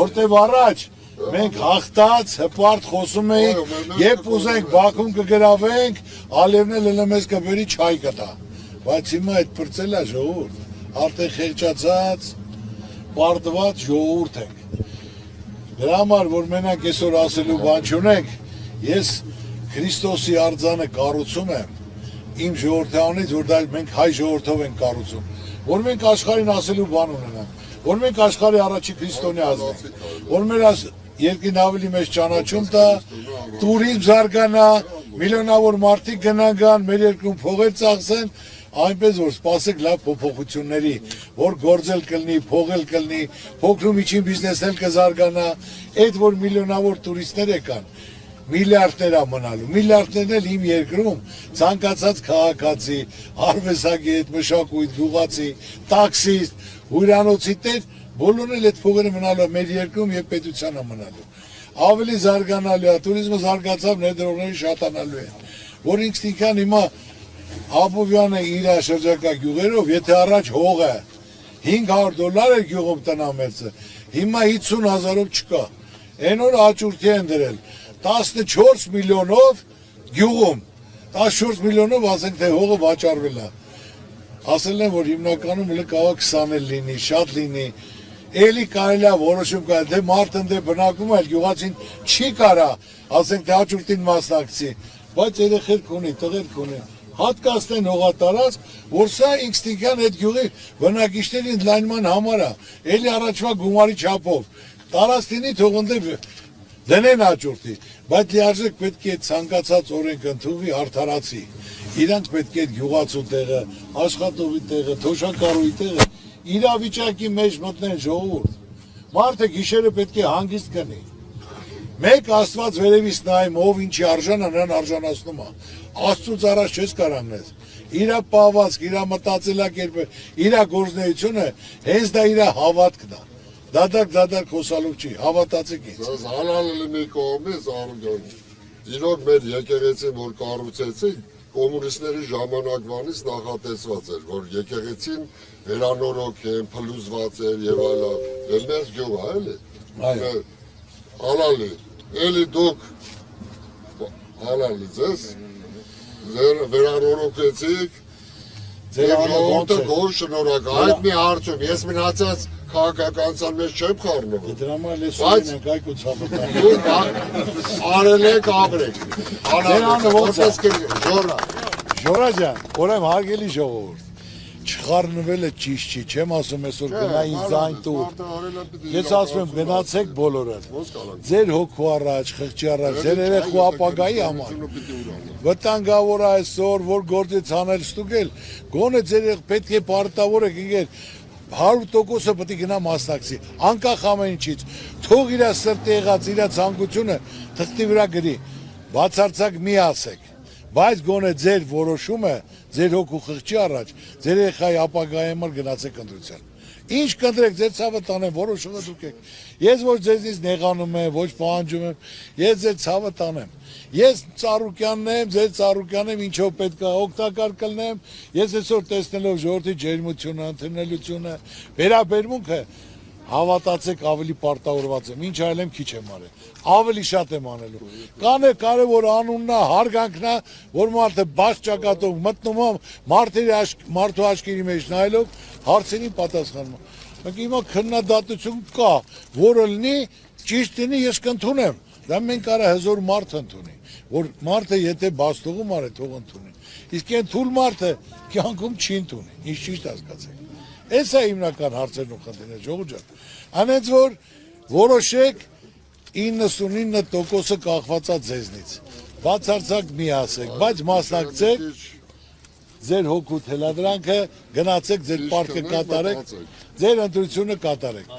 որտեվ առաջ մենք հաղթած հպարտ խոսում էինք, երբ ուզենք Բաքվում կգրավենք, Ալիևն էլ մեզ կբերի չայ կտա։ Բայց հիմա այդ պրծել է ժողովուրդ, արդեն խեղճացած, պարտված ժողովուրդ ենք։ Դրա համար, որ մենակ այսօր ասելու բան չունենք, ես Քրիստոսի արձանը կառուցում եմ իմ ժողովրդանից, որ դա մենք հայ ժողովրդով ենք կառուցում, որ մենք աշխարհին ասելու բան ունենանք, որ մենք աշխարհի առաջի քրիստոնյա ազգ ենք, որ մեր երկրին ավելի մեծ ճանաչում տա, տուրիզմ զարգանա, միլիոնավոր մարդիկ գնան, մեր երկրում փողեր ծախսեն, այնպես որ սպասեք լավ փոփոխությունների, որ գործել կլինի, փողել կլինի, փոքր ու միջին բիզնեսն էլ կզարգանա, այդ որ միլիոնավոր տուրիստներ եկան, միլիարդներ է մնալու, միլիարդներն էլ իմ երկրում ցանկացած քաղաքացի, արվեստագետ, մշակույթ, գյուղացի, տաքսիստ, հյուրանոցի տեր, բոլորն էլ այդ փողերը մնալու մեր երկրում եւ պետությանը մնալու։ Ավելի զարգանալու է, տուրիզմը զարգացավ, ներդրողները շատանալու են, որ ինքնին հիմա Աբովյանը իր շրջակա գյուղերով, եթե առաջ հողը $500 էր գյուղում տնամերձը, հիմա 50,000-ով չկա, այն օր աճուրդի են դրել, 14 միլիոնով գյուղում, 14 միլիոնով ասենք թե հողը վաճառվել է, ասել են, որ հիմնականում կարող 20 էլ լինի, շատ լինի, էլի կարելի է որոշում կարել, թե մարդն դե բնակվում է, գյուղացին չի կարա, ասենք թե աճուրդին մասնակցի, բայց երեխեք ունի, տղերք ունի, հատկացնեն հողատարածք, որ սա ինքնին այդ գյուղի բնակիչների ընդլայնման համար է, էլի առաջվա գումարի չափով, տարածքինի թողնտե դնեն աճուրդի, բայց լիարժեք պետք է ցանկացած օրենք ընդունվի արդարացի, իրանք պետք է գյուղացու տեղը, աշխատողի տեղը, թոշակառուի տեղը, իրավիճակի մեջ մտնեն ժողովուրդ, մարդը գիշերը պետք է հանգիստ կնի, մեկ Աստված վերևից նայում, ով ինչի արժանա, նրան արժանացնում է, Աստծուց առաջ չես կարողանես, իրա պահվածք, իրա մտածելակերպը, իրա գործունեությունը, հենց դա իրա հավատքն է, դադարք խոսալով չի, հավատացեք ինձ։ Ձեզ հալալ լինի կողմից, Արուգան, իրոք մեր եկեղեցին, որ կառուցեցին, կոմունիստների ժամանակվանից նախատեսված էր, որ եկեղեցին վերանորոգ են, փլուզված էր եւ այլն, եւ մեծ գյուղ է, էլի։ Հալալի, էլի դուք հալալի ձեզ վերանորոգեցիք, ձեր ժողովուրդը գոհ շնորհակ, այդ մի հարցում, ես մնացած քաղաքականության մեջ չեմ խառնում։ Դրա համար ես ունենք այգու ցավը։ Դուք արել եք ապրեք։ Ժորա ջան, ուրեմն հարգելի ժողովուրդ, չխառնվելը ճիշտ չի, չեմ ասում այսօր գնայի ձայն տուր, ես ասում եմ գնացեք բոլորը, ձեր հոգու առաջ, խղճի առաջ, ձեր երեխու ապագայի համար, վտանգավոր այսօր, որ գործից անել ստուգել, գոնե ձեր պետք է պարտավոր եք ինգեր, 100%-ը պետք է գնա մասնակցի, անկախ ամեն ինչից, թող իրա սրտի եղած, իրա ցանկությունը թղթի վրա գրի, բացարձակ մի ասեք, բայց գոնե ձեր որոշումը, ձեր հոգու խղճի առաջ, ձեր երեխայի ապագայի համար գնացեք ընտրության։ Ինչ կընտրեք, ձեր ցավը տանեմ, որոշումը դուք եք։ Ես ոչ ձեզնից նեղանում եմ, ոչ պահանջում եմ, ես ձեր ցավը տանեմ։ Ես Ծառուկյանն եմ, ձեր Ծառուկյանն եմ, ինչով պետք է օգտակար կլինեմ։ Ես այսօր տեսնելով ժողովրդի ջերմությունը, ընդունելությունը, վերաբերմունքը, հավատացեք ավելի պարտավորված եմ, ինչ այլ եմ քիչ եմ արել, ավելի շատ եմ անելու, կանե կարևոր անունն է, հարգանքն է, որ մարդը բաց ճակատով մտնում է, մարդու աչքերի մեջ նայելով, հարցերին պատասխանում է, մենք հիմա քննադատություն կա, որը լինի, ճիշտ լինի, ես կընդունեմ, դա մենք արա հզոր մարդ ընդունի, որ մարդը եթե բաստողում արե, թող ընդունի, իսկ այն թույլ մարդը կյանքում չի ընդունի, ինչ ճիշտ հասկացեք։ Այս է հիմնական հարցերն ու խնդիրները, ժողովուրդ ջան, անենց որ որոշեք 99%-ը կախվածա ձեզնից, բացարձակ մի ասեք, բայց մասնակցեք, ձեր հոգու թելադրանքը, գնացեք, ձեր պարտքը կատարեք, ձեր ընտրությունը կատարեք։